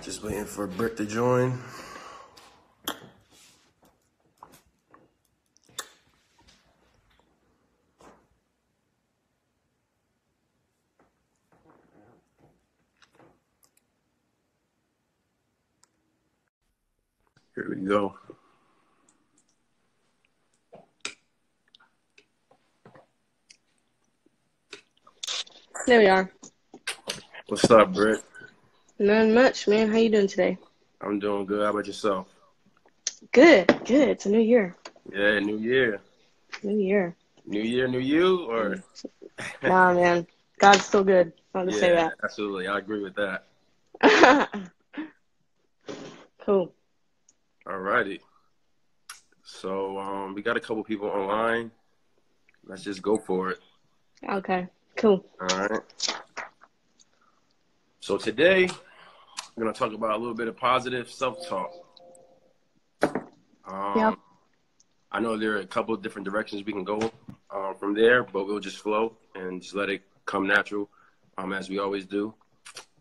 Just waiting for Britt to join. Here we go. There we are. What's up, Britt? Not much, man. How you doing today? I'm doing good. How about yourself? Good, good. It's a new year. Yeah, new year. New year. New year, new you, or? Nah, man. God's still good. I'll just say Yeah, absolutely. I agree with that. that. Cool. All righty. So we got a couple people online. Let's just go for it. Okay, cool. All right. So today, we're going to talk about a little bit of positive self-talk. Yep. I know there are a couple of different directions we can go from there, but we'll just flow and just let it come natural, as we always do.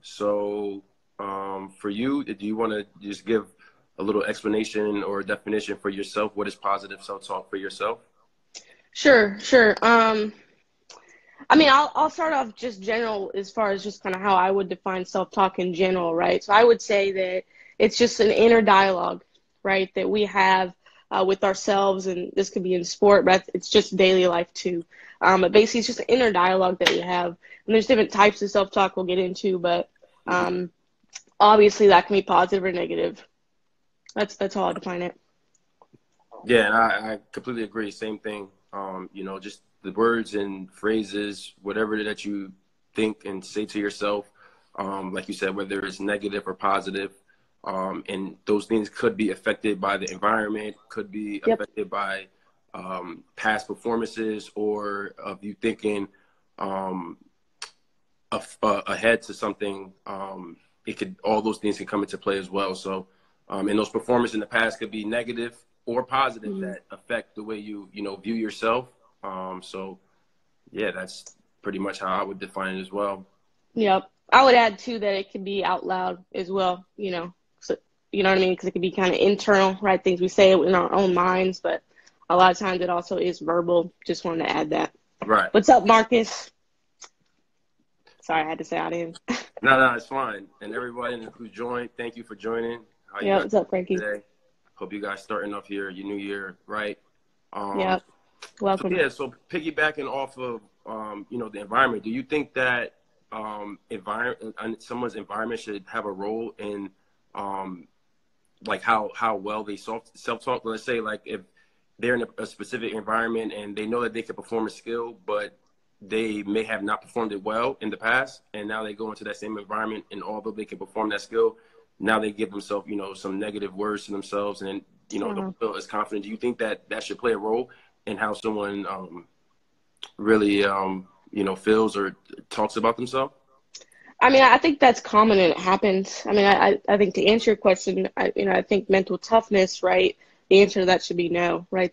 So for you, do you want to just give a little explanation or definition for yourself? What is positive self-talk for yourself? Sure. I mean, I'll start off just general as far as just kind of how I would define self-talk in general, right? So I would say that it's just an inner dialogue, right, that we have with ourselves, and this could be in sport, but it's just daily life too. But basically, it's just an inner dialogue that we have, and there's different types of self-talk we'll get into, but obviously that can be positive or negative. That's how I define it. Yeah, and I completely agree. Same thing. Just the words and phrases, whatever that you think and say to yourself, like you said, whether it's negative or positive, and those things could be affected by the environment, could be affected by past performances, or of you thinking ahead to something. All those things can come into play as well. So, and those performances in the past could be negative or positive that affect the way you view yourself. So yeah, that's pretty much how I would define it as well. Yep. I would add too that it can be out loud as well, so, you know what I mean? Because it could be kind of internal, right? Things we say in our own minds, but a lot of times it also is verbal. Just wanted to add that. Right. What's up, Marcus? Sorry, I had to say out in. No, it's fine. And everybody who joined, thank you for joining. How you Yeah, guys what's up, Frankie? today? Hope you guys starting off your new year right. Yep. Welcome. So piggybacking off of the environment, do you think that someone's environment should have a role in like how well they self-talk? Let's say like if they're in a specific environment and they know that they can perform a skill, but they may have not performed it well in the past, and now they go into that same environment, and although they can perform that skill, now they give themselves some negative words to themselves, and don't feel as confident. Do you think that should play a role in how someone really feels or talks about themselves? I mean, I think that's common and it happens. I mean, I think to answer your question, I think mental toughness, right? The answer to that should be no, right?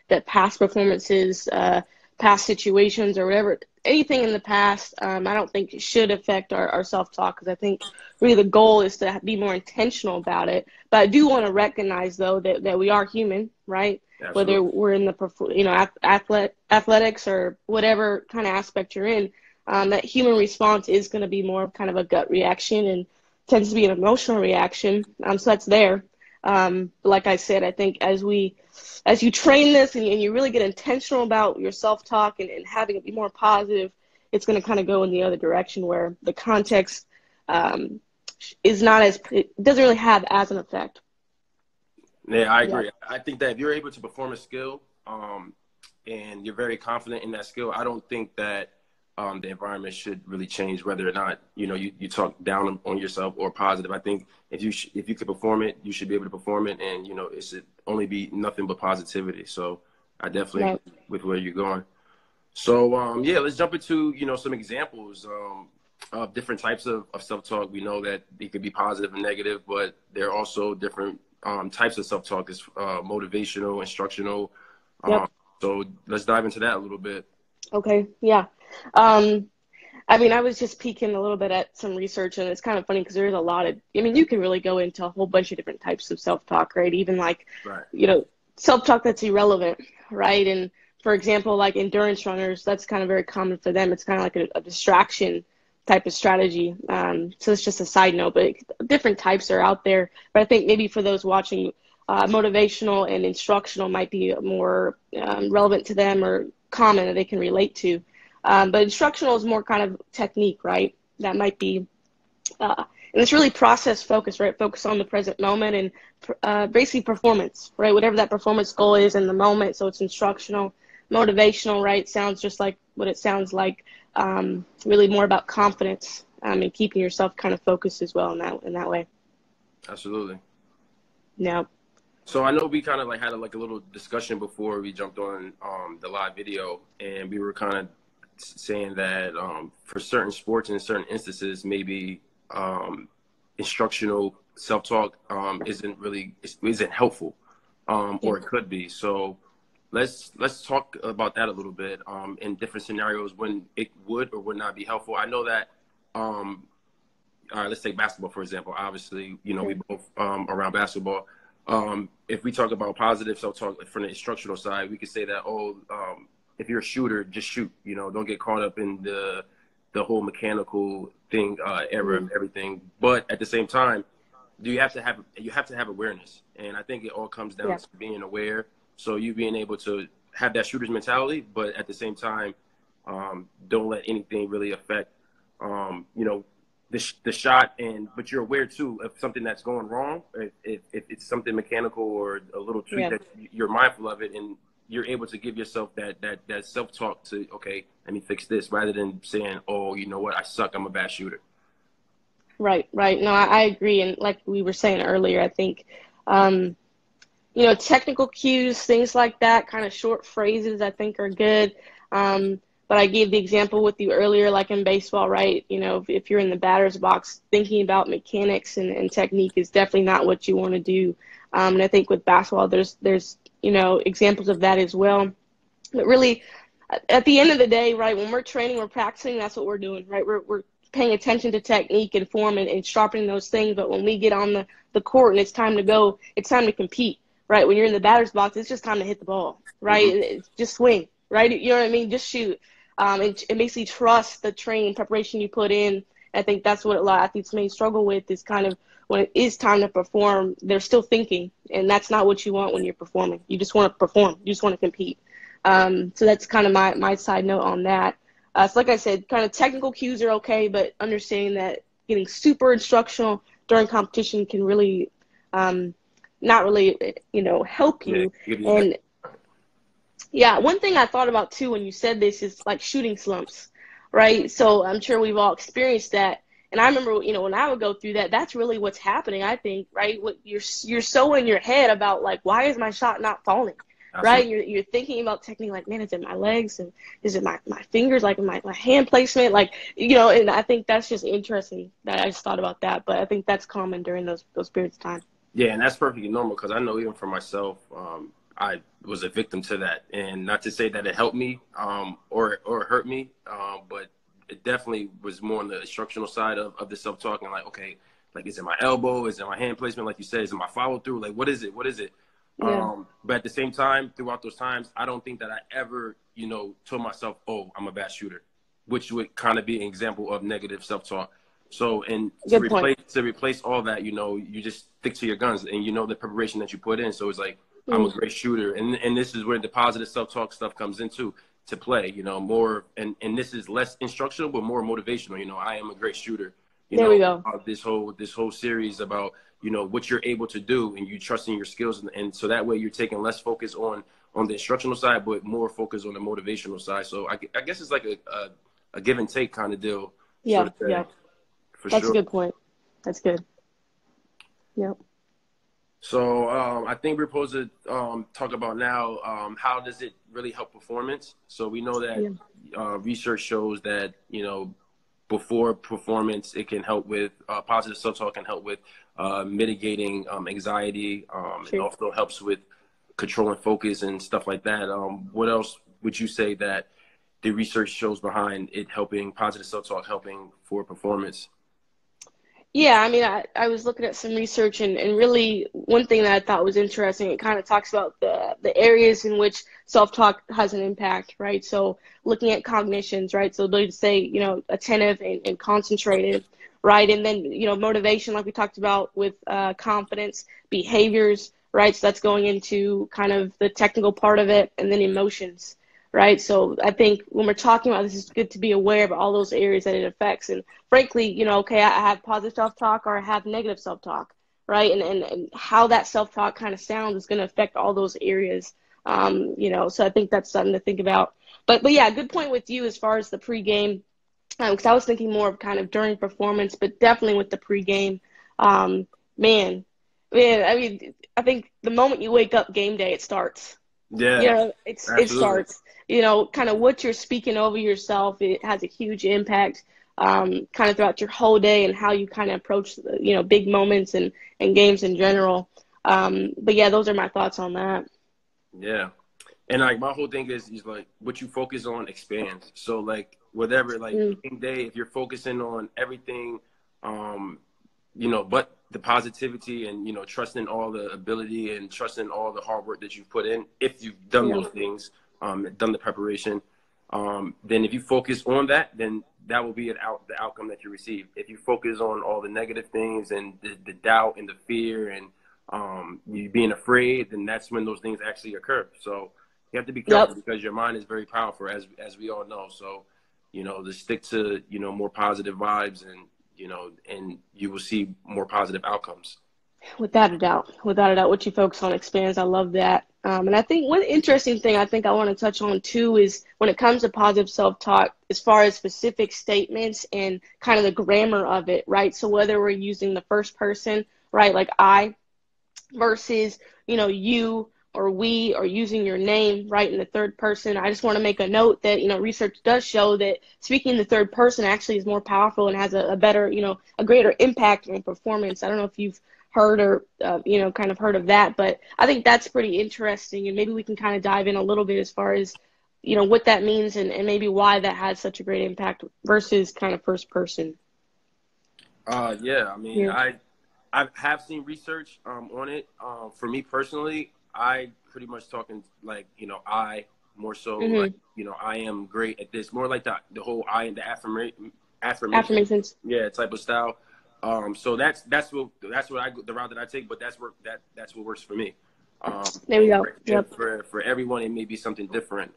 That past performances, past situations, or whatever, anything in the past, I don't think it should affect our self-talk, because I think really the goal is to be more intentional about it. But I do want to recognize, though, that we are human, right? Absolutely. Whether we're in the athletics or whatever kind of aspect you're in, that human response is going to be more of kind of a gut reaction and tends to be an emotional reaction. So that's there. Like I said, I think as you train this and you really get intentional about your self-talk and having it be more positive, it's going to kind of go in the other direction where the context it doesn't really have as an effect. Yeah, I agree. I think that if you're able to perform a skill and you're very confident in that skill, I don't think that the environment should really change whether or not you talk down on yourself or positive. I think if you could perform it, you should be able to perform it, and it should only be nothing but positivity. So I definitely agree with where you're going. So let's jump into some examples of different types of self-talk. We know that it could be positive and negative, but there are also different types of self-talk. Is motivational, instructional. So let's dive into that a little bit. Okay. Yeah. I mean, I was just peeking a little bit at some research, and it's kind of funny because there's a lot of, I mean, you can really go into a whole bunch of different types of self-talk, right? Even like, Right. self-talk that's irrelevant, right? And for example, like endurance runners, that's kind of very common for them. It's kind of like a distraction type of strategy. So it's just a side note, but different types are out there. But I think maybe for those watching, motivational and instructional might be more relevant to them or common that they can relate to. But instructional is more kind of technique, right? That might be, and it's really process focused, right? Focus on the present moment and basically performance, right? Whatever that performance goal is in the moment. So it's instructional, motivational, right? Sounds just like what it sounds like. Really more about confidence and keeping yourself kind of focused as well in that way. Absolutely. Yeah. So I know we kind of like had a little discussion before we jumped on the live video, and we were kind of saying that for certain sports and certain instances, maybe instructional self-talk isn't helpful, or it could be. So let's talk about that a little bit in different scenarios when it would or would not be helpful. I know that all right, let's take basketball for example. Obviously, we both around basketball. If we talk about positive self-talk from the instructional side, we could say that, if you're a shooter, just shoot. Don't get caught up in the whole mechanical thing, era of everything. But at the same time, you have to have awareness, and I think it all comes down to being aware. So you being able to have that shooter's mentality, but at the same time, don't let anything really affect, the shot. But you're aware too of something that's going wrong. If it's something mechanical or a little tweak that you're mindful of it, and you're able to give yourself that self-talk to, okay, let me fix this, rather than saying, oh, you know what, I suck, I'm a bad shooter. Right. No, I agree. And like we were saying earlier, I think, technical cues, things like that, kind of short phrases, I think are good. But I gave the example with you earlier, like in baseball, right? If you're in the batter's box, thinking about mechanics and technique is definitely not what you want to do. And I think with basketball, there's examples of that as well. But really, at the end of the day, right, when we're training, we're practicing, that's what we're doing, right? We're paying attention to technique and form and sharpening those things. But when we get on the court and it's time to go, it's time to compete, right? When you're in the batter's box, it's just time to hit the ball, right? It's just swing, right? You know what I mean? Just shoot. It makes you trust the training preparation you put in. I think that's what a lot of athletes may struggle with, is kind of when it is time to perform, they're still thinking, and that's not what you want when you're performing. You just want to perform. You just want to compete. So that's kind of my side note on that. So like I said, kind of technical cues are okay, but understanding that getting super instructional during competition can really not really, help you. And yeah, one thing I thought about too when you said this is like shooting slumps, right? So I'm sure we've all experienced that. And I remember, when I would go through that, that's really what's happening, I think, right? You're so in your head about like, why is my shot not falling? Absolutely. Right? You're thinking about technique, like, man, is it my legs? And is it my fingers, like my hand placement? Like, and I think that's just interesting that I just thought about that. But I think that's common during those periods of time. Yeah, and that's perfectly normal, because I know even for myself, I was a victim to that. And not to say that it helped me or hurt me, but it definitely was more on the instructional side of the self-talk. And like, okay, like, is it my elbow? Is it my hand placement? Like you said, is it my follow-through? Like, what is it? What is it? Yeah. But at the same time, throughout those times, I don't think that I ever, told myself, oh, I'm a bad shooter, which would kind of be an example of negative self-talk. So, and to replace all that, you just stick to your guns, and the preparation that you put in. So it's like, I'm a great shooter. And this is where the positive self-talk stuff comes into play, more, and this is less instructional, but more motivational. I am a great shooter. There we go. This whole series about, what you're able to do, and you trusting your skills. And so that way you're taking less focus on the instructional side, but more focus on the motivational side. So I guess it's like a give and take kind of deal. Yeah. Yeah. That's sure. a good point. That's good. Yep. So I think we're supposed to talk about now, how does it really help performance? So we know that research shows that, before performance, it can help with positive self-talk, can help with mitigating anxiety. It also helps with controlling focus and stuff like that. What else would you say that the research shows behind it helping positive self-talk, helping for performance? Yeah, I mean, I was looking at some research, and really one thing that I thought was interesting, it kind of talks about the areas in which self-talk has an impact, right? So looking at cognitions, right? So they say, attentive and concentrated, right? And then, motivation, like we talked about with confidence, behaviors, right? So that's going into kind of the technical part of it, and then emotions, right? So I think when we're talking about this, it's good to be aware of all those areas that it affects. And frankly, okay, I have positive self-talk or I have negative self-talk, right? And how that self-talk kind of sounds is going to affect all those areas. So I think that's something to think about. But yeah, good point with you as far as the pregame, because I was thinking more of kind of during performance, but definitely with the pregame. Um, man, I mean, I think the moment you wake up game day, it starts. Yeah, It absolutely. starts, kind of what you're speaking over yourself. It has a huge impact, kind of throughout your whole day and how you kind of approach, big moments and games in general. But yeah, those are my thoughts on that. Yeah. And like my whole thing is like what you focus on expands. So like whatever, like Mm, game day, if you're focusing on everything, um, but the positivity and trusting all the ability and trusting all the hard work that you've put in, if you've done yeah. those things, done the preparation, then if you focus on that, then that will be the outcome that you receive. If you focus on all the negative things and the doubt and the fear and you being afraid, then that's when those things actually occur. So you have to be careful Yep. because your mind is very powerful, as we all know. So, to stick to, more positive vibes and you will see more positive outcomes. Without a doubt. Without a doubt, what you focus on expands. I love that. And I think one interesting thing I think I want to touch on too is when it comes to positive self-talk, as far as specific statements and kind of the grammar of it, right? So whether we're using the first person, right, like I, versus, you or we, or using your name, right, in the third person. I just want to make a note that, research does show that speaking in the third person actually is more powerful and has a better, a greater impact on performance. I don't know if you've heard or, kind of heard of that, but I think that's pretty interesting. And maybe we can kind of dive in a little bit as far as, what that means and maybe why that has such a great impact versus kind of first person. Yeah, I mean, Yeah. I have seen research on it. For me personally, I pretty much talking like, I more so like, Mm-hmm. I am great at this, more like the whole I and the affirmation, Affirmations. yeah, type of style. So that's what the route that I take, but that's what works for me. There we And go. Yep. for everyone, it may be something different.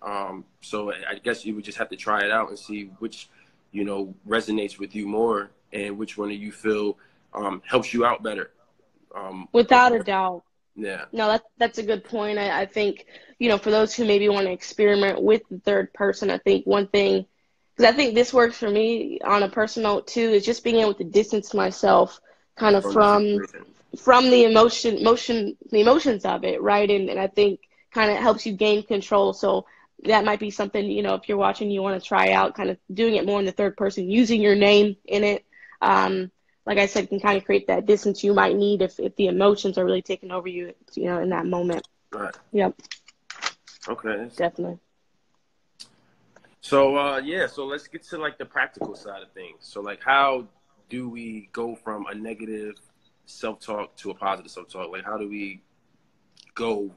So I guess you would just have to try it out and see which, resonates with you more and which one of you feel helps you out better. Without a doubt. Yeah. No, that's a good point. I think, for those who maybe want to experiment with the third person, I think one thing, because I think this works for me on a personal note too, is just being able to distance myself kind of From the situation. from the the emotions of it, right? And I think kind of helps you gain control. So that might be something, if you're watching, you want to try out kind of doing it more in the third person, using your name in it. Like I said, can kind of create that distance you might need if the emotions are really taking over you, in that moment. Right. Yep, Okay. definitely. So yeah, so let's get to like the practical side of things. So like how do we go from a negative self-talk to a positive self-talk? Like how do we go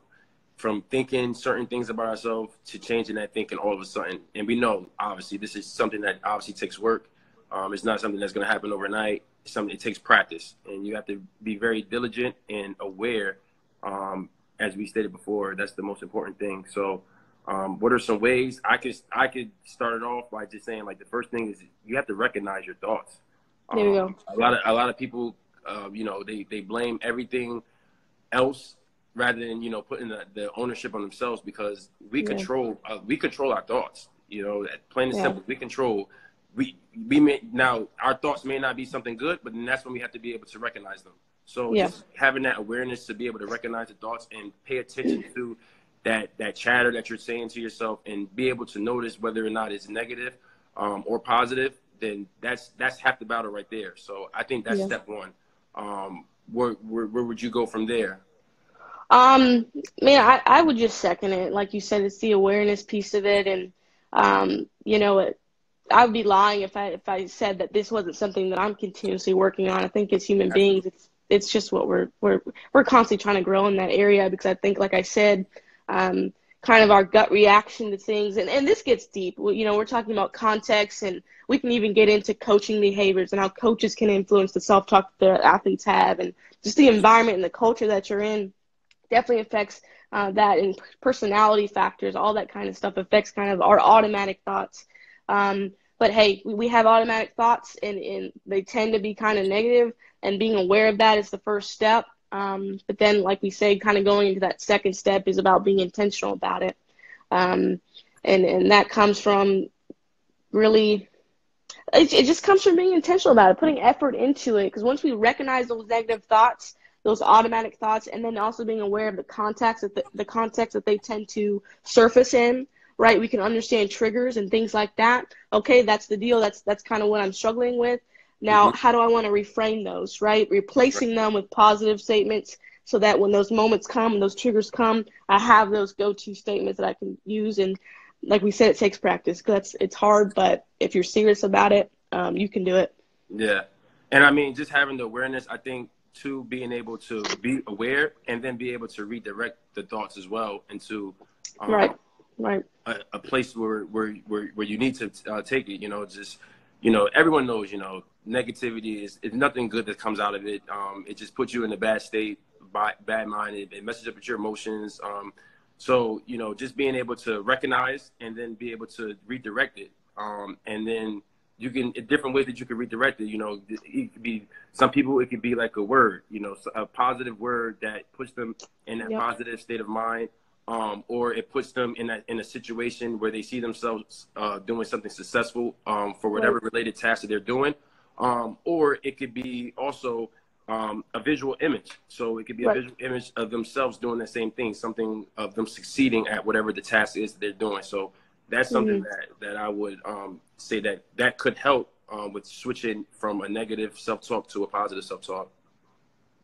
from thinking certain things about ourselves to changing that thinking all of a sudden? And we know obviously this is something that obviously takes work. It's not something that's going to happen overnight. It's something it takes practice, and you have to be very diligent and aware. As we stated before, that's the most important thing. So what are some ways I could start it off by just saying like the first thing is you have to recognize your thoughts. There we go. A lot of people, they blame everything else rather than putting the ownership on themselves because Yeah, we control our thoughts. Plain and yeah, simple, we control. We may now our thoughts may not be something good, but then that's when we have to be able to recognize them. So yeah, just having that awareness to be able to recognize the thoughts and pay attention to that chatter that you're saying to yourself and be able to notice whether or not it's negative or positive, then that's half the battle right there. So I think that's yeah. step one. Where would you go from there? Um, Man, I would just second it. Like you said, it's the awareness piece of it, and You know, I would be lying if I said that this wasn't something that I'm continuously working on. I think as human beings, it's just what we're constantly trying to grow in that area, because I think, like I said, kind of our gut reaction to things, and this gets deep. You know, we're talking about context, and we can even get into coaching behaviors and how coaches can influence the self-talk that the athletes have, and just the environment and the culture that you're in definitely affects that, and personality factors, all that kind of stuff affects kind of our automatic thoughts. But hey, we have automatic thoughts, and they tend to be kind of negative, and being aware of that is the first step. But then, like we say, kind of going into that second step is about being intentional about it. And that comes from really, it just comes from being intentional about it, putting effort into it. Because once we recognize those negative thoughts, those automatic thoughts, and then also being aware of the context that they tend to surface in, right? We can understand triggers and things like that. Okay, that's the deal. That's kind of what I'm struggling with. Now, how do I want to reframe those, right? Replacing them with positive statements, so that when those moments come and those triggers come, I have those go-to statements that I can use. And like we said, it takes practice, because it's hard, but if you're serious about it, you can do it. Yeah. And I mean, just having the awareness, I think, to being able to be aware and then be able to redirect the thoughts as well into right. A place where you need to take it. You know, just, you know, everyone knows, you know, negativity is nothing good that comes out of it. It just puts you in a bad state, bad mind. It messes up with your emotions. So, you know, just being able to recognize and then be able to redirect it. And then you can, different ways that you can redirect it. You know, it could be, some people, it could be like a word, you know, a positive word that puts them in that positive state of mind. Or it puts them in a situation where they see themselves doing something successful for whatever related task that they're doing. Or it could be also a visual image. So it could be a visual image of themselves doing the same thing, something of them succeeding at whatever the task is that they're doing. So that's something that I would say that could help with switching from a negative self-talk to a positive self-talk.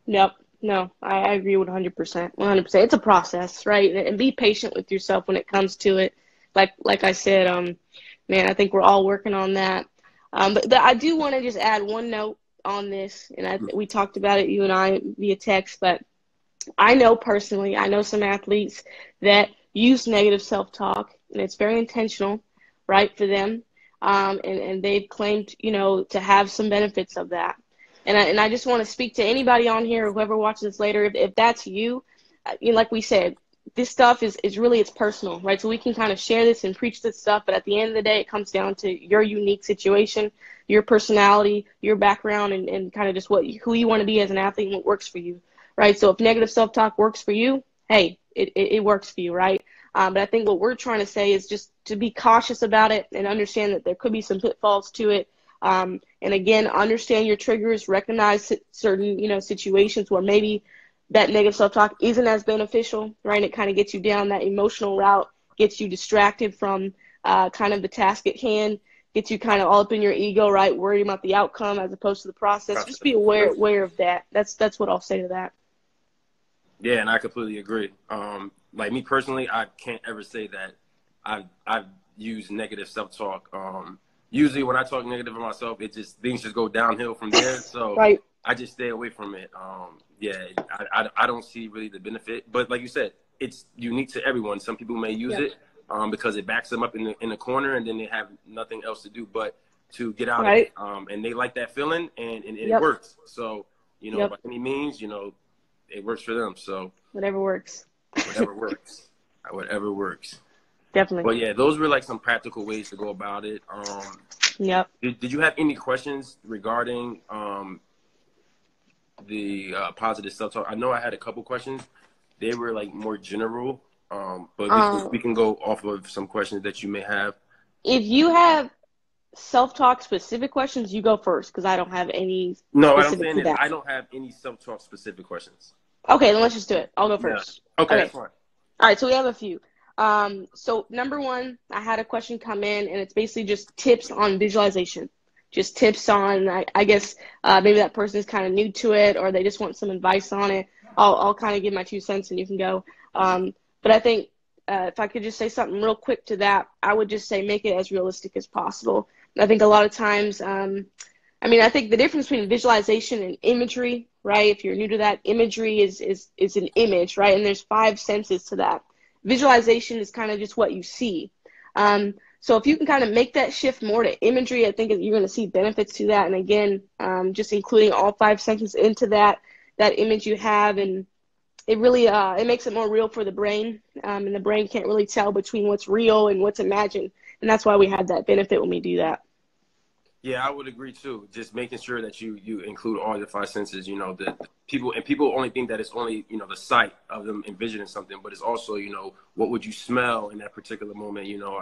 Yep. No, I agree 100%. 100%. It's a process, right? And be patient with yourself when it comes to it. Like I said, man, I think we're all working on that. But I do want to just add one note on this, and we talked about it, you and I, via text, but I know personally, I know some athletes that use negative self-talk, and it's very intentional, right, for them. And they've claimed, you know, to have some benefits of that. And I just want to speak to anybody on here, whoever watches this later, if that's you, like we said, this stuff is really, it's personal, right? So we can kind of share this and preach this stuff, but at the end of the day, it comes down to your unique situation, your personality, your background, and kind of just who you want to be as an athlete and what works for you, right? So if negative self-talk works for you, hey, it works for you, right? But I think what we're trying to say is just to be cautious about it and understand that there could be some pitfalls to it. And again, understand your triggers, recognize certain, you know, situations where maybe that negative self-talk isn't as beneficial, right? And it kind of gets you down that emotional route, gets you distracted from kind of the task at hand, gets you kind of all up in your ego, right? Worried about the outcome as opposed to the process. Just be aware of that. That's what I'll say to that. Yeah, and I completely agree. Like me personally, I can't ever say that I've used negative self-talk. Usually when I talk negative of myself, things just go downhill from there. So I just stay away from it. Yeah, I don't see really the benefit. But like you said, it's unique to everyone. Some people may use it because it backs them up in the corner, and then they have nothing else to do but to get out of it. And they like that feeling, and it works. So, you know, by any means, you know, it works for them. So whatever works. Whatever works. Whatever works. Definitely. But yeah, those were like some practical ways to go about it. Did you have any questions regarding the positive self-talk? I know I had a couple questions. They were like more general, but we can go off of some questions that you may have. If you have self-talk specific questions, you go first, because I don't have any. No, I'm saying is I don't have any self-talk specific questions. Okay, then let's just do it. I'll go first. Yeah. Okay, that's fine. All right, so we have a few. So number one, I had a question come in, and it's basically just tips on visualization. Just tips on, I guess, maybe that person is kind of new to it, or they just want some advice on it. I'll kind of give my 2 cents, and you can go. But I think if I could just say something real quick to that, I would just say make it as realistic as possible. I think a lot of times, I mean, I think the difference between visualization and imagery, right? If you're new to that, imagery is an image, right? And there's 5 senses to that. Visualization is kind of just what you see. So if you can kind of make that shift more to imagery, I think you're going to see benefits to that. And again, just including all 5 senses into that image you have, and it really it makes it more real for the brain. And the brain can't really tell between what's real and what's imagined. And that's why we have that benefit when we do that. Yeah, I would agree too. Just making sure that you include all your 5 senses. You know, the people only think that it's only, you know, the sight of them envisioning something, but it's also, you know, what would you smell in that particular moment? You know,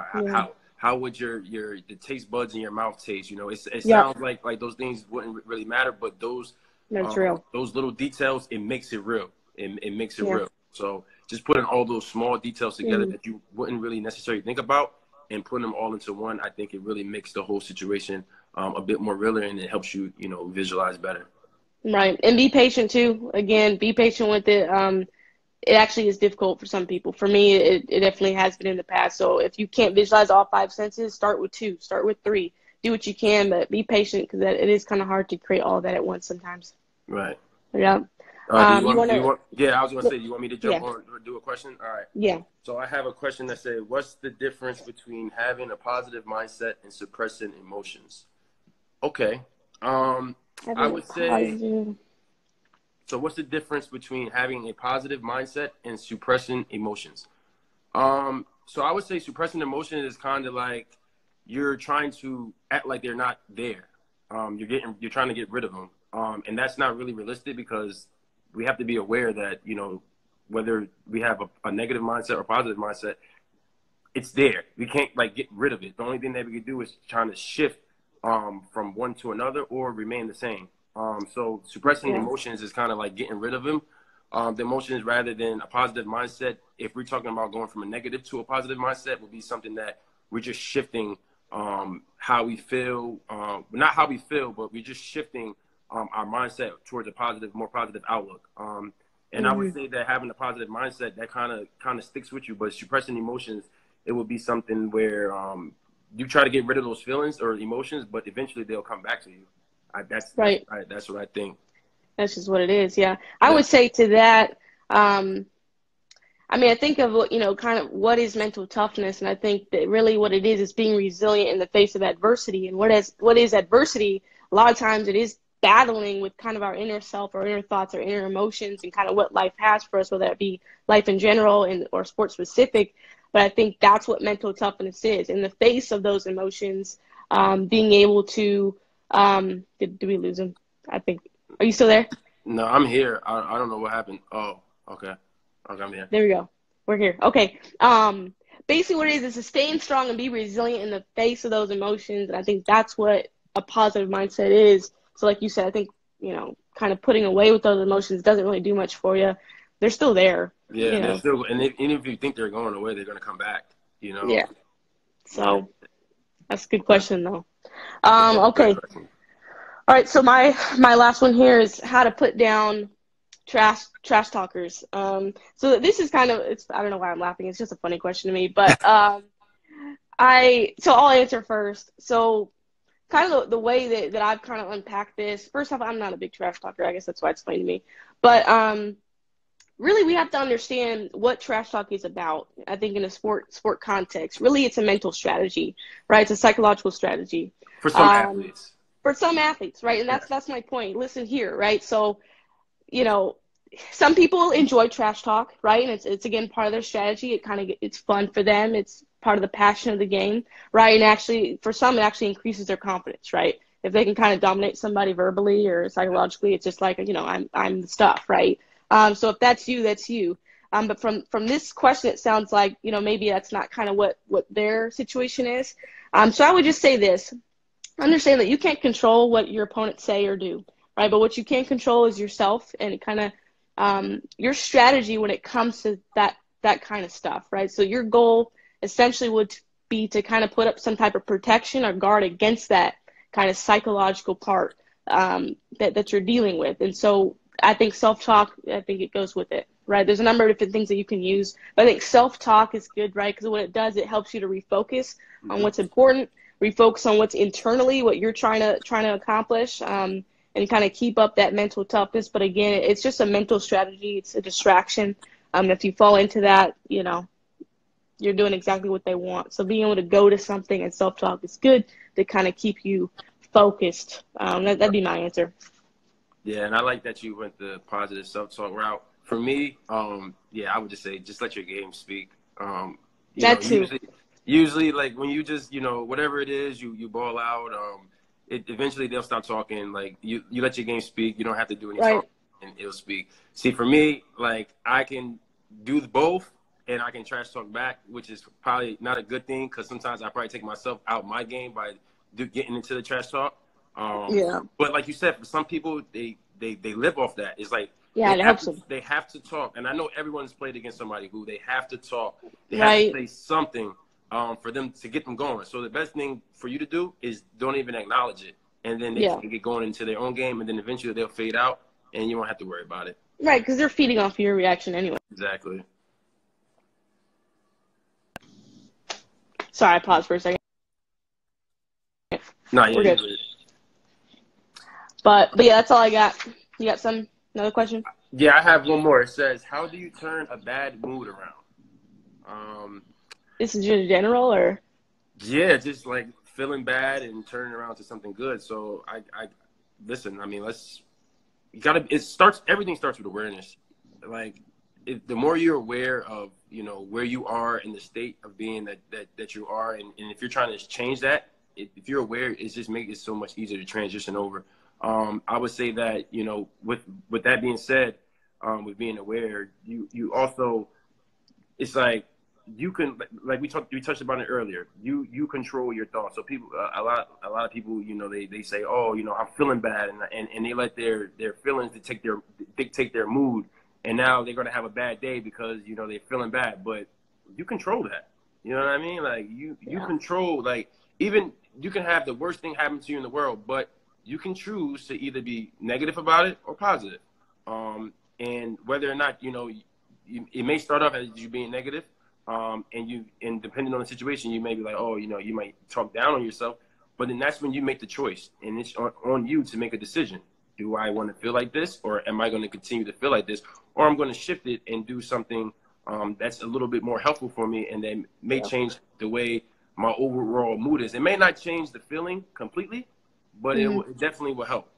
how would the taste buds in your mouth taste? You know, it sounds like those things wouldn't really matter, but those real. Those little details, it makes it real. It makes it real. So just putting all those small details together that you wouldn't really necessarily think about, and putting them all into one, I think it really makes the whole situation a bit more realer, and it helps you, you know, visualize better. Right. And be patient too. Again, be patient with it. It actually is difficult for some people. For me, it definitely has been in the past. So if you can't visualize all 5 senses, start with 2, start with 3. Do what you can, but be patient, because it is kind of hard to create all of that at once sometimes. Right. Yeah. Yeah, I was going to say, you want me to jump on or do a question? All right. Yeah. So I have a question that says, what's the difference between having a positive mindset and suppressing emotions? Okay. I would say, so what's the difference between having a positive mindset and suppressing emotions? So I would say suppressing emotion is kind of like you're trying to act like they're not there. You're trying to get rid of them. And that's not really realistic, because we have to be aware that, you know, whether we have a negative mindset or positive mindset, it's there. We can't like get rid of it. The only thing that we can do is trying to shift from one to another or remain the same. So suppressing emotions is kind of like getting rid of them. The emotions, rather than a positive mindset, if we're talking about going from a negative to a positive mindset, would be something that we're just shifting how we feel, not how we feel, but we're just shifting our mindset towards a positive, more positive outlook. And I would say that having a positive mindset, that kind of sticks with you, but suppressing emotions, it would be something where you try to get rid of those feelings or emotions, but eventually they'll come back to you. That's what I think. That's just what it is. Yeah. I would say to that, I mean, I think of, you know, kind of what is mental toughness. And I think that really what it is being resilient in the face of adversity. And what is adversity? A lot of times it is battling with kind of our inner self, our inner thoughts, our inner emotions, and kind of what life has for us, whether that be life in general or sport specific. But I think that's what mental toughness is. In the face of those emotions, being able to, did we lose him? I think, are you still there? No, I'm here. I don't know what happened. Oh, okay. Okay, I'm here. There we go. We're here. Okay. Basically what it is to staying strong and be resilient in the face of those emotions. And I think that's what a positive mindset is. So like you said, I think, you know, kind of putting away with those emotions doesn't really do much for you. They're still there. Yeah, they're still, and even if you think they're going away, they're going to come back, you know? Yeah. So that's a good question, though. Okay. All right, so my last one here is how to put down trash talkers. So this is kind of, I don't know why I'm laughing. It's just a funny question to me, but so I'll answer first. So kind of the way that I've kind of unpacked this. First off, I'm not a big trash talker. I guess that's why it's funny to me. But really, we have to understand what trash talk is about. I think in a sport context, really, it's a mental strategy, right? It's a psychological strategy for some athletes. For some athletes, right? And that's my point. Listen here, right? So, you know, some people enjoy trash talk, right? And it's again part of their strategy. It's fun for them. It's part of the passion of the game, right? And actually, for some, it actually increases their confidence, right? If they can kind of dominate somebody verbally or psychologically, it's just like, you know, I'm the stuff, right? So if that's you, that's you. But from this question, it sounds like, you know, maybe that's not kind of what their situation is. So I would just say this. Understand that you can't control what your opponents say or do, right? But what you can control is yourself and kind of your strategy when it comes to that kind of stuff, right? So your goal essentially would be to kind of put up some type of protection or guard against that kind of psychological part that you're dealing with. And so I think self-talk, I think it goes with it. right? There's a number of different things that you can use. But I think self-talk is good, right? Because what it does, it helps you to refocus on what's important, refocus on what's internally, what you're trying to accomplish, and kind of keep up that mental toughness. But again, it's just a mental strategy. It's a distraction. If you fall into that, you're doing exactly what they want. So being able to go to something and self-talk is good to kind of keep you focused. That'd be my answer. Yeah, and I like that you went the positive self-talk route. For me, I would just say just let your game speak. That too. Usually, like when you just, whatever it is, you ball out. Eventually they'll stop talking. Like you let your game speak. You don't have to do any talking, and it'll speak. See, for me, like I can do both, and I can trash talk back, which is probably not a good thing because sometimes I probably take myself out my game by getting into the trash talk. But like you said, for some people, they live off that. It's like they have to talk. And I know everyone's played against somebody who they have to talk. They have to say something for them to get them going. So the best thing for you to do is don't even acknowledge it. And then they can get going into their own game, and then eventually they'll fade out, and you won't have to worry about it. Right, because they're feeding off your reaction anyway. Exactly. Sorry, I paused for a second. No, we're good. But yeah, that's all I got. You got another question? Yeah, I have one more. It says, how do you turn a bad mood around? This is just general, or? Yeah, just like feeling bad and turning around to something good. So I listen. I mean, everything starts with awareness. Like the more you're aware of, where you are in the state of being that you are, and if you're trying to change that, if you're aware, it just makes it so much easier to transition over. I would say that, with that being said, with being aware, you also, it's like you can, like we touched about it earlier. You control your thoughts. So people, a lot of people, they say, oh, I'm feeling bad, and they let their feelings dictate their mood, and now they're gonna have a bad day because they're feeling bad. But you control that. You know what I mean? Like you control, like, even you can have the worst thing happen to you in the world, but you can choose to either be negative about it or positive. And whether or not, it may start off as you being negative, and depending on the situation, you may be like, oh, you might talk down on yourself, but then that's when you make the choice, and it's on you to make a decision. Do I want to feel like this, or am I going to continue to feel like this, or I'm going to shift it and do something that's a little bit more helpful for me, and then may change the way my overall mood is. It may not change the feeling completely, but it definitely will help.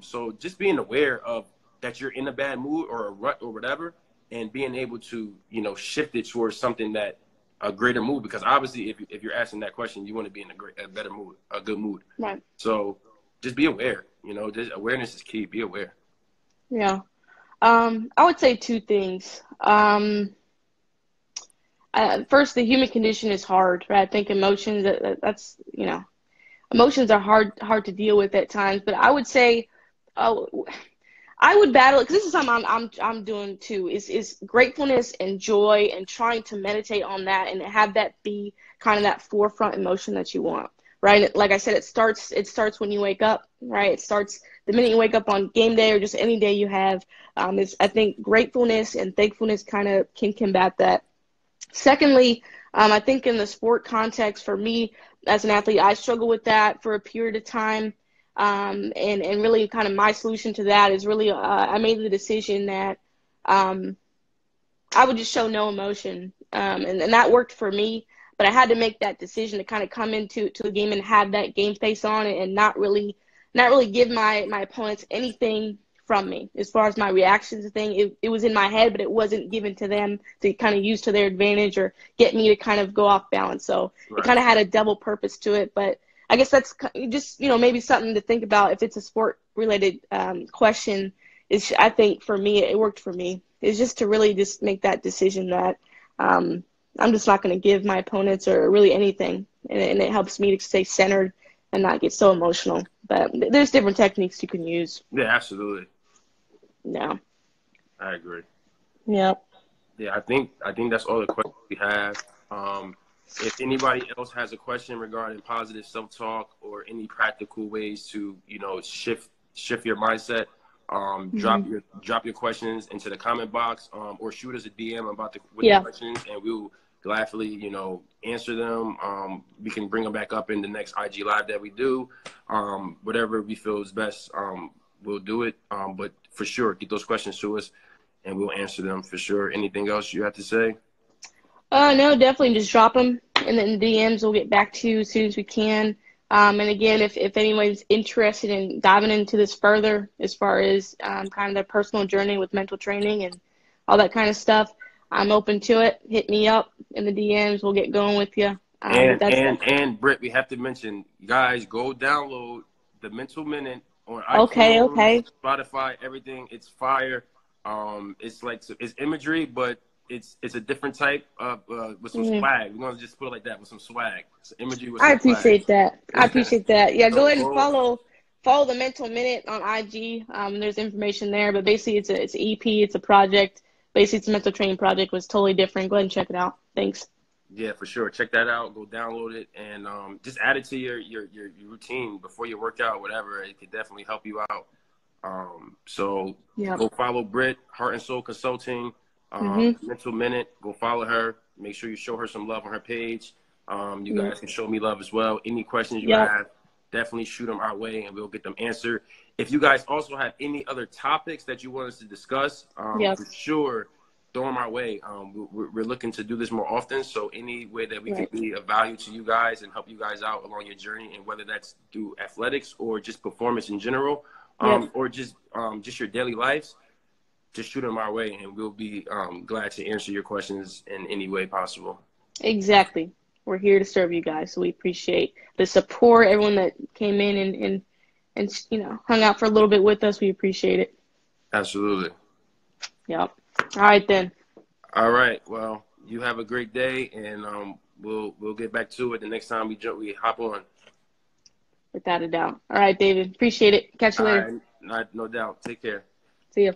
So just being aware of that you're in a bad mood or a rut or whatever, and being able to, shift it towards something that a greater mood, because obviously if you're asking that question, you want to be in a better mood, a good mood. Right. So just be aware, just awareness is key. Be aware. Yeah. I would say two things. First, the human condition is hard, right? I think emotions, that's, emotions are hard to deal with at times, but I would say, I would battle it, because this is something I'm doing too, is gratefulness and joy, and trying to meditate on that and have that be kind of that forefront emotion that you want, right? Like I said, it starts when you wake up, right? It starts the minute you wake up on game day or just any day you have. I think gratefulness and thankfulness kind of can combat that. Secondly, I think in the sport context, for me as an athlete, I struggle with that for a period of time. And really kind of my solution to that is really, I made the decision that I would just show no emotion. And that worked for me, but I had to make that decision to kind of come into the game and have that game face on, and not really give my opponents anything from me as far as my reactions and thing. It was in my head, but it wasn't given to them to kind of use to their advantage or get me to kind of go off balance. So It kind of had a double purpose to it. But I guess that's just, maybe something to think about if it's a sport related question. I think for me, it worked for me. It's just to really just make that decision that I'm just not going to give my opponents or really anything. And it helps me to stay centered and not get so emotional. But there's different techniques you can use. Yeah, absolutely. Yeah. I agree. Yep. Yeah, I think that's all the questions we have. If anybody else has a question regarding positive self-talk or any practical ways to, shift your mindset, Drop your questions into the comment box, or shoot us a DM with the Yeah. questions, and we'll gladly, you know, answer them. We can bring them back up in the next IG live that we do. Whatever we feel is best, we'll do it. But for sure, get those questions to us, and we'll answer them for sure. Anything else you have to say? No, definitely just drop them in the DMs. We'll get back to you as soon as we can. And again, if anyone's interested in diving into this further, as far as kind of their personal journey with mental training and all that kind of stuff, I'm open to it. Hit me up in the DMs. We'll get going with you. And Britt, we have to mention, guys, go download the Mental Minute on iTunes, okay. Spotify, everything. It's fire. It's imagery, but it's a different type of with some swag. We're gonna just put it like that, with some swag. It's imagery with some I appreciate swag. that. I appreciate that. Yeah, go ahead and So, follow the Mental Minute on IG. There's information there, but basically it's an EP, it's a project. Basically, it's a mental training project. Was totally different. Go ahead and check it out. Thanks. yeah, for sure. Check that out. Go download it, and just add it to your routine before you work out, whatever. It could definitely help you out. So go follow Britt, Heart and Soul Consulting, Mental Minute. Go follow her. Make sure you show her some love on her page. You guys can show me love as well. Any questions you have, definitely shoot them our way, and we'll get them answered. If you guys also have any other topics that you want us to discuss, for sure, throw them our way. We're looking to do this more often, so any way that we can be of value to you guys and help you guys out along your journey, and whether that's through athletics or just performance in general, or just your daily lives, just shoot them our way, and we'll be glad to answer your questions in any way possible. Exactly. We're here to serve you guys, so we appreciate the support. Everyone that came in and you know, hung out for a little bit with us, we appreciate it. Absolutely. Yep. All right then. All right. Well, you have a great day, and we'll get back to it the next time we hop on. Without a doubt. All right, David. Appreciate it. Catch you later. All right. No doubt. Take care. See you.